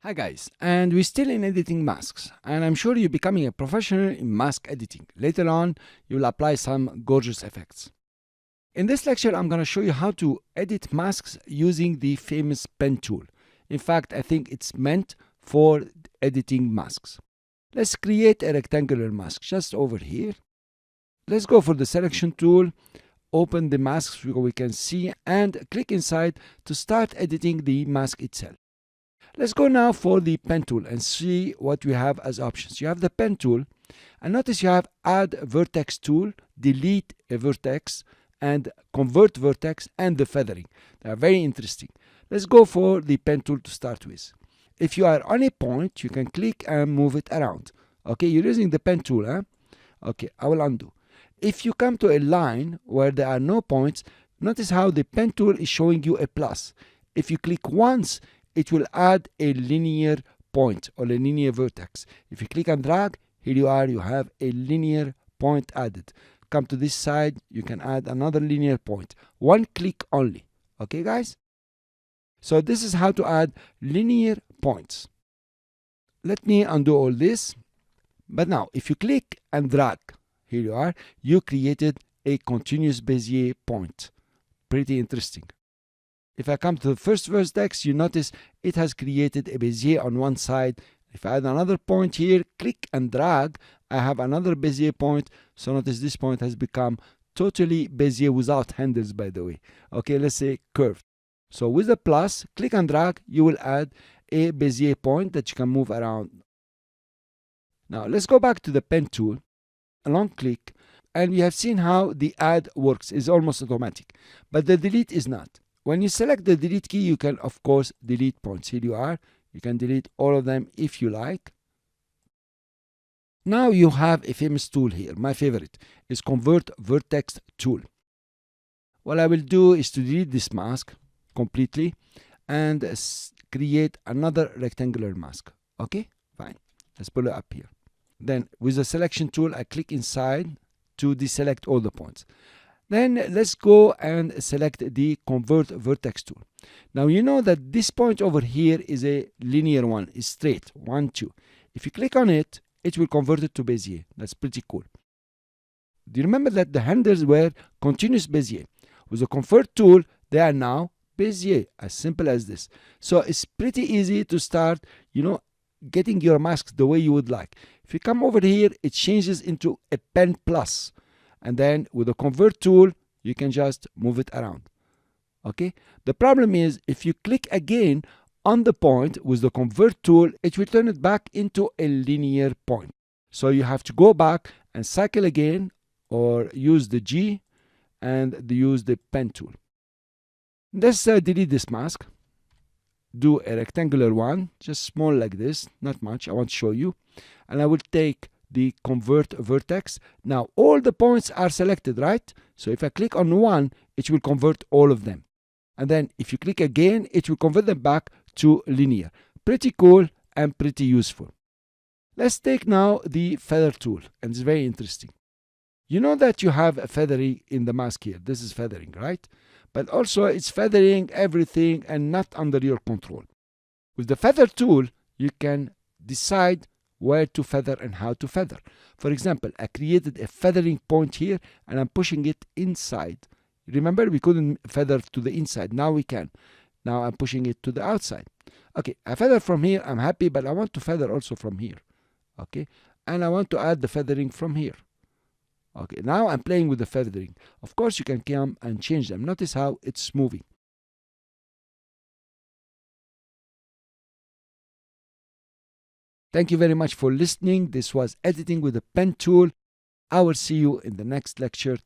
Hi guys, and we're still in editing masks, and I'm sure you're becoming a professional in mask editing. Later on, you'll apply some gorgeous effects. In this lecture, I'm going to show you how to edit masks using the famous pen tool. In fact, I think it's meant for editing masks. Let's create a rectangular mask just over here. Let's go for the selection tool, open the masks so we can see, and click inside to start editing the mask itself. Let's go now for the pen tool and see what we have as options. You have the pen tool, and notice you have add vertex tool, delete a vertex, and convert vertex, and the feathering. They are very interesting. Let's go for the pen tool to start with. If you are on a point, you can click and move it around. Okay, you're using the pen tool, huh? Okay, I will undo. If you come to a line where there are no points, notice how the pen tool is showing you a plus. If you click once, it will add a linear point or a linear vertex. If you click and drag, here you are, you have a linear point added. Come to this side, you can add another linear point. One click only. Okay, guys? So this is how to add linear points. Let me undo all this. But now, if you click and drag, here you are, you created a continuous Bezier point. Pretty interesting. If I come to the first vertex, you notice it has created a Bezier on one side. If I add another point here, click and drag, I have another Bezier point. So notice this point has become totally Bezier without handles, by the way. Okay, let's say curved. So with the plus, click and drag, you will add a Bezier point that you can move around. Now let's go back to the pen tool, a long click, and we have seen how the add works. It's almost automatic, but the delete is not. When you select the delete key, you can, of course, delete points. Here you are. You can delete all of them if you like. Now you have a famous tool here. My favorite is Convert Vertex tool. What I will do is to delete this mask completely and create another rectangular mask. Okay, fine. Let's pull it up here. Then with the selection tool, I click inside to deselect all the points. Then let's go and select the Convert Vertex tool. Now you know that this point over here is a linear one, is straight, 1, 2. If you click on it, it will convert it to Bezier. That's pretty cool. Do you remember that the handles were continuous Bezier? With the Convert tool, they are now Bezier, as simple as this. So it's pretty easy to start, getting your masks the way you would like. If you come over here, it changes into a pen plus. And then with the Convert tool, you can just move it around. Okay? The problem is if you click again on the point with the Convert tool, it will turn it back into a linear point. So you have to go back and cycle again or use the G and use the pen tool. Let's delete this mask. Do a rectangular one, just small like this, not much. I want to show you. And I will take the Convert Vertex. Now all the points are selected, right? So if I click on one, it will convert all of them. And then if you click again, it will convert them back to linear. Pretty cool and pretty useful. Let's take now the feather tool, and it's very interesting. You know that you have a feathering in the mask here. This is feathering, right? But also it's feathering everything and not under your control. With the feather tool, you can decide where to feather and how to feather. For example, I created a feathering point here and I'm pushing it inside. Remember, we couldn't feather to the inside. Now we can. Now I'm pushing it to the outside. Okay, I feather from here. I'm happy, but I want to feather also from here. Okay, and I want to add the feathering from here. Okay, now I'm playing with the feathering. Of course, you can come and change them. Notice how it's moving. Thank you very much for listening. This was editing with the pen tool. I will see you in the next lecture.